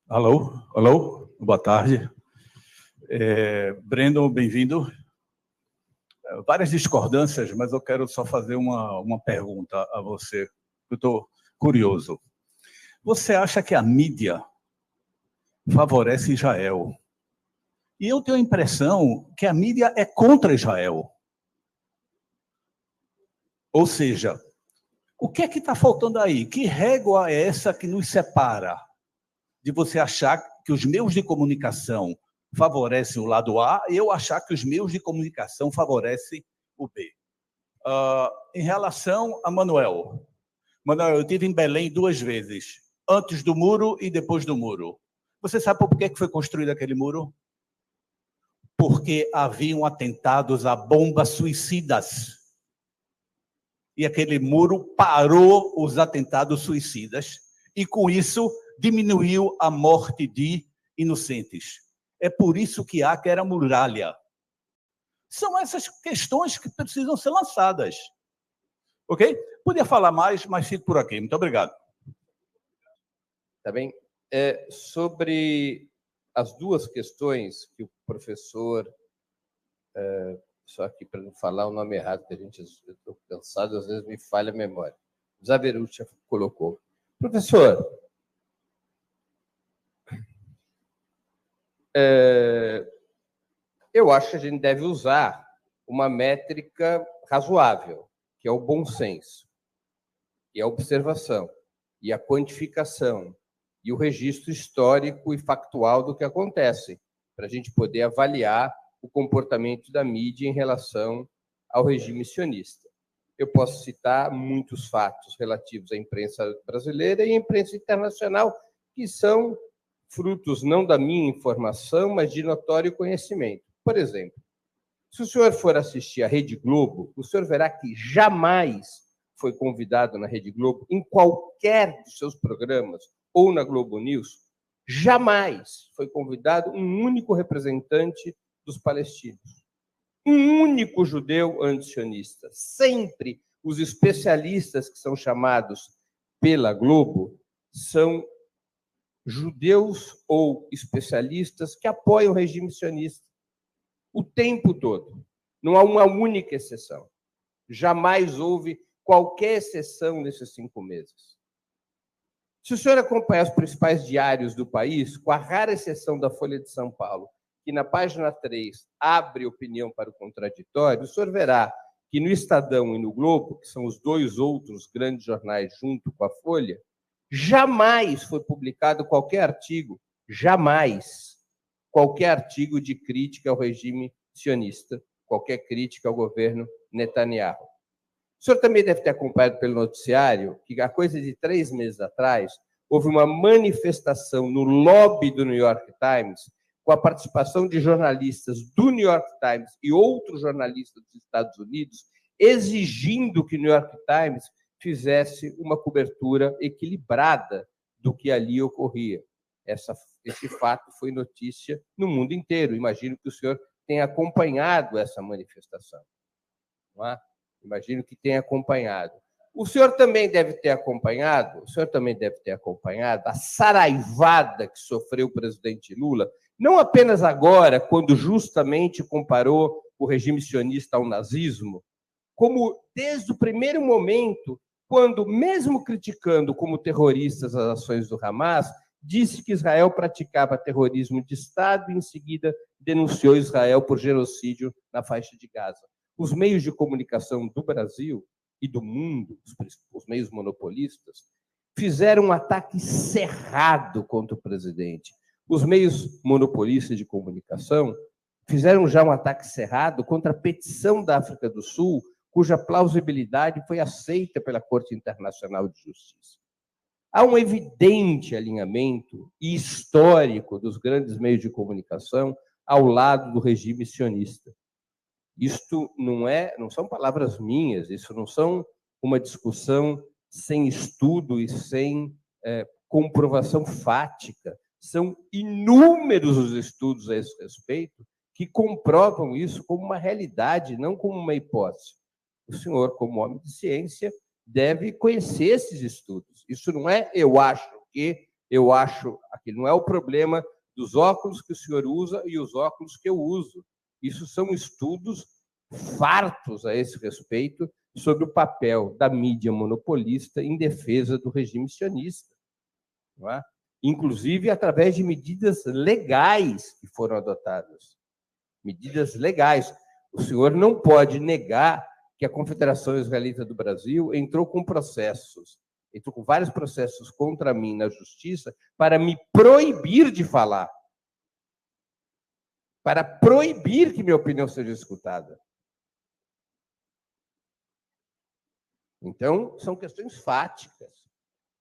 Alô, alô, boa tarde. Breno, bem-vindo. Várias discordâncias, mas eu quero só fazer uma pergunta a você. Eu estou curioso. Você acha que a mídia favorece Israel? E eu tenho a impressão que a mídia é contra Israel. Ou seja, o que é que está faltando aí? Que régua é essa que nos separa de você achar que os meios de comunicação favorecem o lado A e eu achar que os meios de comunicação favorecem o B? Em relação a Manuel, eu estive em Belém 2 vezes, antes do muro e depois do muro. Você sabe por que foi construído aquele muro? Porque haviam atentados a bombas suicidas. E aquele muro parou os atentados suicidas e, com isso, diminuiu a morte de inocentes. É por isso que há que era muralha. São essas questões que precisam ser lançadas. Ok? Podia falar mais, mas fico por aqui. Muito obrigado. Tá bem. Sobre as duas questões que o professor... só aqui para não falar o nome errado, que eu estou cansado, às vezes me falha a memória. Zaverucci colocou. Professor, eu acho que a gente deve usar uma métrica razoável, que é o bom senso, e a observação, e a quantificação, e o registro histórico e factual do que acontece, para a gente poder avaliar o comportamento da mídia em relação ao regime sionista. Eu posso citar muitos fatos relativos à imprensa brasileira e à imprensa internacional, que são frutos não da minha informação, mas de notório conhecimento. Por exemplo, se o senhor for assistir à Rede Globo, o senhor verá que jamais foi convidado na Rede Globo, em qualquer dos seus programas, ou na Globo News, jamais foi convidado um único representante dos palestinos. Um único judeu antisionista. Sempre os especialistas que são chamados pela Globo são judeus ou especialistas que apoiam o regime sionista o tempo todo. Não há uma única exceção. Jamais houve qualquer exceção nesses 5 meses. Se o senhor acompanhar os principais diários do país, com a rara exceção da Folha de São Paulo, que na página 3 abre opinião para o contraditório, o senhor verá que no Estadão e no Globo, que são os 2 outros grandes jornais junto com a Folha, jamais foi publicado qualquer artigo, jamais, qualquer artigo de crítica ao regime sionista, qualquer crítica ao governo Netanyahu. O senhor também deve ter acompanhado pelo noticiário que, há coisa de 3 meses atrás, houve uma manifestação no lobby do New York Times, com a participação de jornalistas do New York Times e outros jornalistas dos Estados Unidos, exigindo que o New York Times fizesse uma cobertura equilibrada do que ali ocorria. Esse fato foi notícia no mundo inteiro. Imagino que o senhor tenha acompanhado essa manifestação. Não é? Imagino que tenha acompanhado. O senhor também deve ter acompanhado a saraivada que sofreu o presidente Lula, não apenas agora, quando justamente comparou o regime sionista ao nazismo, como desde o primeiro momento, quando, mesmo criticando como terroristas as ações do Hamas, disse que Israel praticava terrorismo de Estado e, em seguida, denunciou Israel por genocídio na faixa de Gaza. Os meios de comunicação do Brasil e do mundo, os meios monopolistas, fizeram um ataque cerrado contra o presidente. Os meios monopolistas de comunicação fizeram já um ataque cerrado contra a petição da África do Sul, cuja plausibilidade foi aceita pela Corte Internacional de Justiça. Há um evidente alinhamento histórico dos grandes meios de comunicação ao lado do regime sionista. Isto não são palavras minhas, isso não são uma discussão sem estudo e sem comprovação fática. São inúmeros os estudos a esse respeito que comprovam isso como uma realidade, não como uma hipótese. O senhor, como homem de ciência, deve conhecer esses estudos. Isso não é eu acho que, Eu acho que não é o problema dos óculos que o senhor usa e os óculos que eu uso. Isso são estudos fartos a esse respeito sobre o papel da mídia monopolista em defesa do regime sionista, não é? Inclusive através de medidas legais que foram adotadas. Medidas legais. O senhor não pode negar que a Confederação Israelita do Brasil entrou com vários processos contra mim na justiça para me proibir de falar, para proibir que minha opinião seja escutada. Então, são questões fáticas.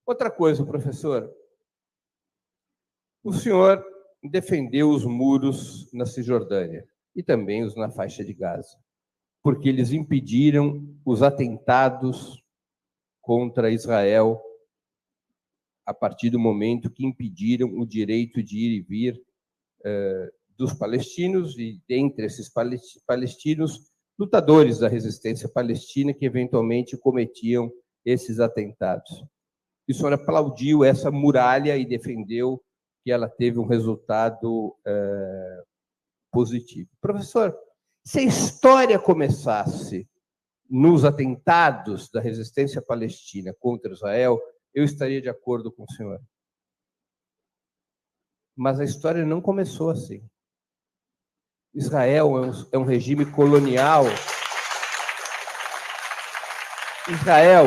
Outra coisa, professor, o senhor defendeu os muros na Cisjordânia e também os na faixa de Gaza, porque eles impediram os atentados contra Israel a partir do momento que impediram o direito de ir e vir dos palestinos e, dentre esses palestinos, lutadores da resistência palestina que eventualmente cometiam esses atentados. E o senhor aplaudiu essa muralha e defendeu que ela teve um resultado positivo. Professor, se a história começasse nos atentados da resistência palestina contra Israel, eu estaria de acordo com o senhor. Mas a história não começou assim. Israel é um regime colonial. Israel,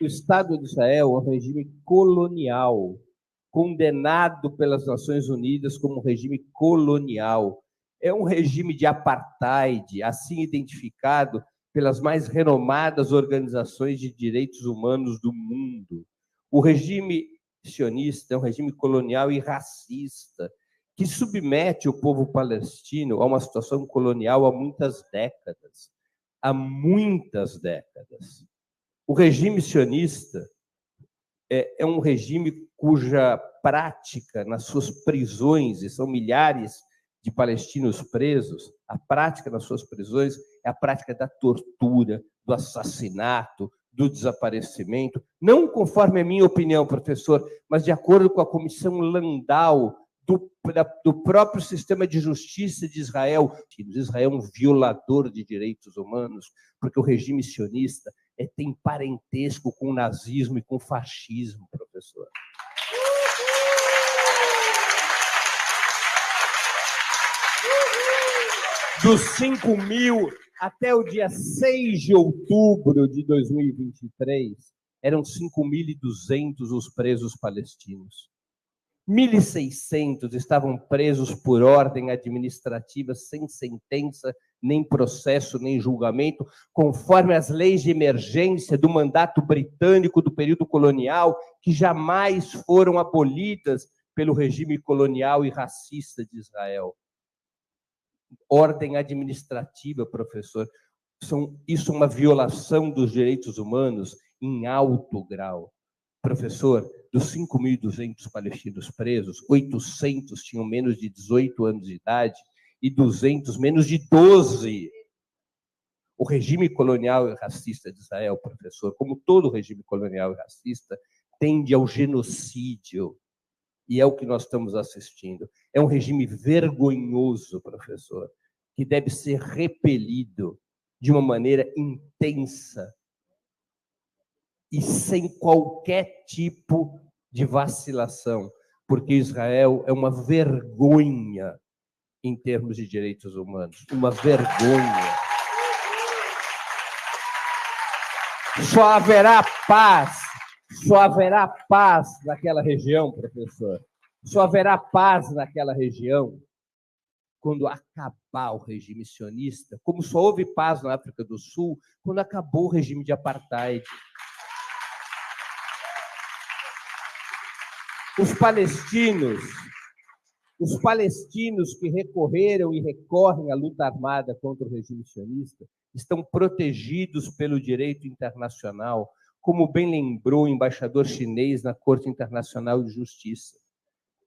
o Estado de Israel é um regime colonial, condenado pelas Nações Unidas como regime colonial. É um regime de apartheid, assim identificado pelas mais renomadas organizações de direitos humanos do mundo. O regime sionista é um regime colonial e racista, que submete o povo palestino a uma situação colonial há muitas décadas. Há muitas décadas. O regime sionista é um regime cuja prática nas suas prisões, e são milhares de palestinos presos, a prática nas suas prisões é a prática da tortura, do assassinato, do desaparecimento, não conforme a minha opinião, professor, mas de acordo com a Comissão Landau do próprio sistema de justiça de Israel. Israel é um violador de direitos humanos, porque o regime sionista tem parentesco com o nazismo e com o fascismo, professor. Dos 5.000 até o dia 6 de outubro de 2023, eram 5.200 os presos palestinos. 1.600 estavam presos por ordem administrativa, sem sentença, nem processo, nem julgamento, conforme as leis de emergência do mandato britânico do período colonial, que jamais foram abolidas pelo regime colonial e racista de Israel. Ordem administrativa, professor. Isso é uma violação dos direitos humanos em alto grau. Professor, dos 5.200 palestinos presos, 800 tinham menos de 18 anos de idade e 200 menos de 12. O regime colonial e racista de Israel, professor, como todo regime colonial e racista, tende ao genocídio. E é o que nós estamos assistindo. É um regime vergonhoso, professor, que deve ser repelido de uma maneira intensa e sem qualquer tipo de vacilação, porque Israel é uma vergonha em termos de direitos humanos, uma vergonha. Só haverá paz naquela região, professor. Só haverá paz naquela região quando acabar o regime sionista, como só houve paz na África do Sul quando acabou o regime de apartheid. Os palestinos que recorreram e recorrem à luta armada contra o regime sionista estão protegidos pelo direito internacional, como bem lembrou o embaixador chinês na Corte Internacional de Justiça.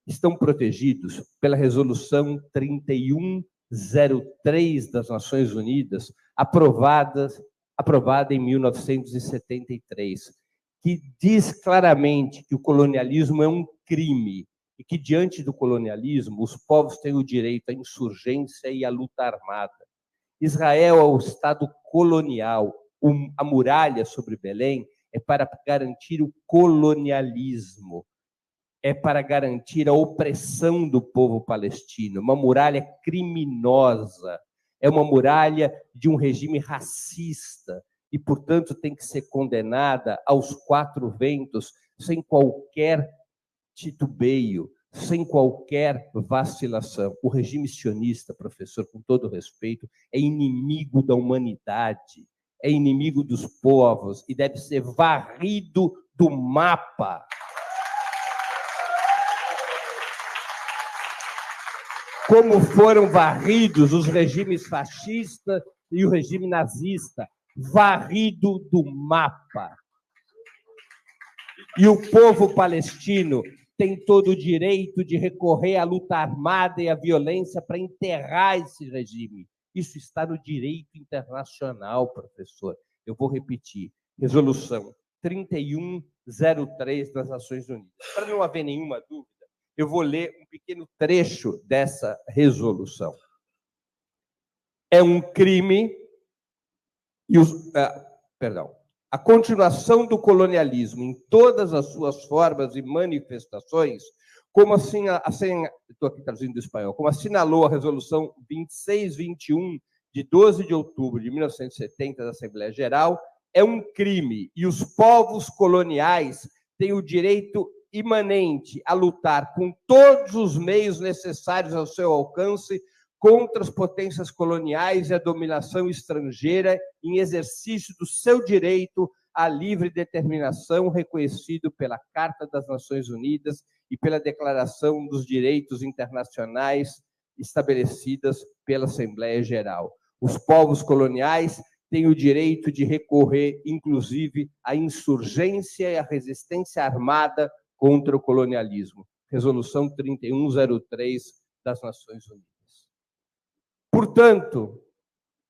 Estão protegidos pela Resolução 3103 das Nações Unidas, aprovada em 1973, que diz claramente que o colonialismo é um crime e que, diante do colonialismo, os povos têm o direito à insurgência e à luta armada. Israel é o Estado colonial. A muralha sobre Belém é para garantir o colonialismo, é para garantir a opressão do povo palestino. Uma muralha criminosa, é uma muralha de um regime racista e, portanto, tem que ser condenada aos quatro ventos, sem qualquer titubeio, sem qualquer vacilação. O regime sionista, professor, com todo respeito, é inimigo da humanidade, é inimigo dos povos e deve ser varrido do mapa. Como foram varridos os regimes fascistas e o regime nazista, varrido do mapa. E o povo palestino tem todo o direito de recorrer à luta armada e à violência para enterrar esse regime. Isso está no direito internacional, professor. Eu vou repetir. Resolução 3103 das Nações Unidas. Para não haver nenhuma dúvida, eu vou ler um pequeno trecho dessa resolução. É um crime a continuação do colonialismo em todas as suas formas e manifestações, como estou aqui traduzindo do espanhol, como assinalou a Resolução 2621 de 12 de outubro de 1970 da Assembleia Geral, é um crime e os povos coloniais têm o direito imanente a lutar com todos os meios necessários ao seu alcance contra as potências coloniais e a dominação estrangeira em exercício do seu direito à livre determinação reconhecido pela Carta das Nações Unidas e pela Declaração dos Direitos Internacionais estabelecidas pela Assembleia Geral. Os povos coloniais têm o direito de recorrer, inclusive, à insurgência e à resistência armada contra o colonialismo. Resolução 3103 das Nações Unidas. Portanto,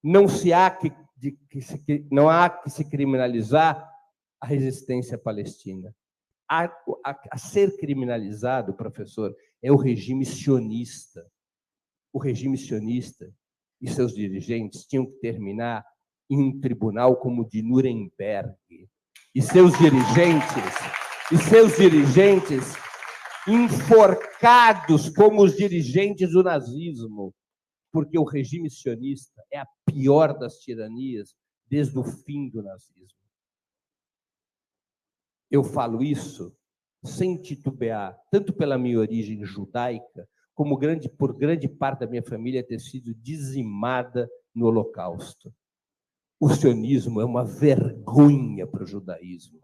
não há que se criminalizar a resistência palestina. A ser criminalizado, professor, é o regime sionista. O regime sionista e seus dirigentes tinham que terminar em um tribunal como o de Nuremberg. E seus dirigentes enforcados como os dirigentes do nazismo, porque o regime sionista é a pior das tiranias desde o fim do nazismo. Eu falo isso sem titubear, tanto pela minha origem judaica, como por grande parte da minha família ter sido dizimada no Holocausto. O sionismo é uma vergonha para o judaísmo.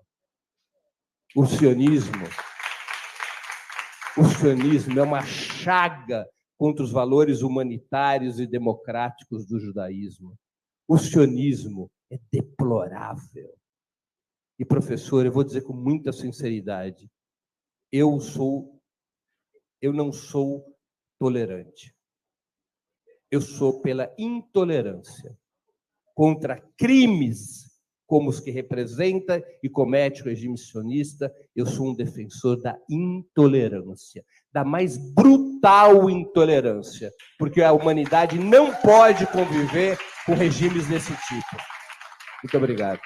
O sionismo é uma chaga contra os valores humanitários e democráticos do judaísmo. O sionismo é deplorável. E, professor, eu vou dizer com muita sinceridade, eu não sou tolerante. Eu sou pela intolerância contra crimes como os que representa e comete o regime sionista. Eu sou um defensor da intolerância, da mais brutal intolerância, porque a humanidade não pode conviver com regimes desse tipo. Muito obrigado.